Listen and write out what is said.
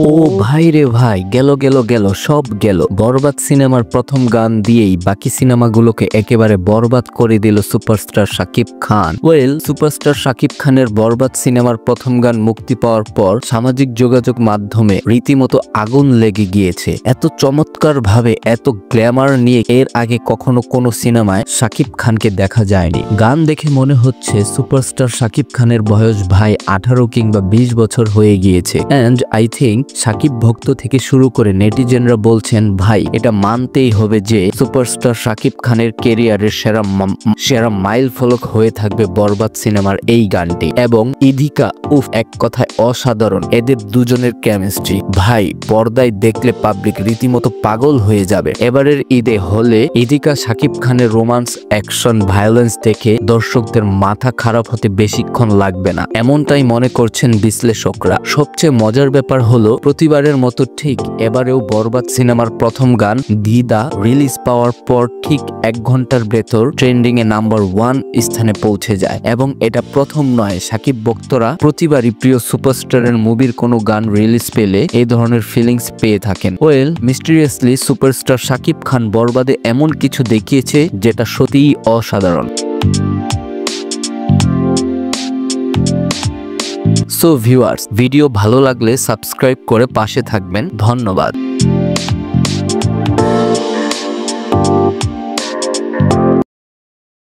ও ভাই রে ভাই, গেল গেল গেল, সব গেল। বরবাদ সিনেমার প্রথম গান দিয়েই বাকি সিনেমাগুলোকে একেবারে বরবাদ করে দিল সুপারস্টার শাকিব খান। সুপারস্টার শাকিব খানের বরবাদ সিনেমার প্রথম গান মুক্তি পাওয়ার পর সামাজিক যোগাযোগ মাধ্যমে রীতিমতো আগুন লেগে গিয়েছে। এত চমৎকার ভাবে, এত গ্ল্যামার নিয়ে এর আগে কখনো কোনো সিনেমায় শাকিব খানকে দেখা যায়নি। গান দেখে মনে হচ্ছে সুপারস্টার শাকিব খানের বয়স ভাই 18 কিংবা 20 বছর হয়ে গিয়েছে। অ্যান্ড আই থিঙ্ক শাকিব ভক্ত থেকে শুরু করে নেটিজেনরা বলছেন ভাই এটা মানতেই হবে যে সুপারস্টার শাকিব খানের ক্যারিয়ারের সেরা মাইল ফলক হয়ে থাকবে বরবাদ সিনেমার এই গানটি। এবং ইধিকা এক কথায় অসাধারণ। এদের দুজনের কেমিস্ট্রি ভাই পর্দায় দেখলে পাবলিক রীতিমতো পাগল হয়ে যাবে। এবারের ঈদে হলে ইধিকা শাকিব খানের রোমান্স, অ্যাকশন, ভায়োলেন্স দেখে দর্শকদের মাথা খারাপ হতে বেশিক্ষণ লাগবে না, এমনটাই মনে করছেন বিশ্লেষকরা। সবচেয়ে মজার ব্যাপার হলো প্রতিবারের মতো ঠিক এবারেও বরবাদ সিনেমার প্রথম গান দিদা রিলিজ পাওয়ার পর ঠিক 1 ঘন্টার ভেতর ট্রেন্ডিং এ নাম্বার 1 স্থানে পৌঁছে যায়। এবং এটা প্রথম নয়, শাকিব ভক্তরা প্রতিবারই প্রিয় সুপারস্টারের মুভির কোনো গান রিলিজ পেলে এই ধরনের ফিলিংস পেয়ে থাকেন। মিস্টিরিয়াসলি সুপারস্টার শাকিব খান বরবাদে এমন কিছু দেখিয়েছে যেটা সত্যিই অসাধারণ। সো ভিউয়ার্স, ভিডিও ভালো লাগলে সাবস্ক্রাইব করে পাশে থাকবেন। ধন্যবাদ।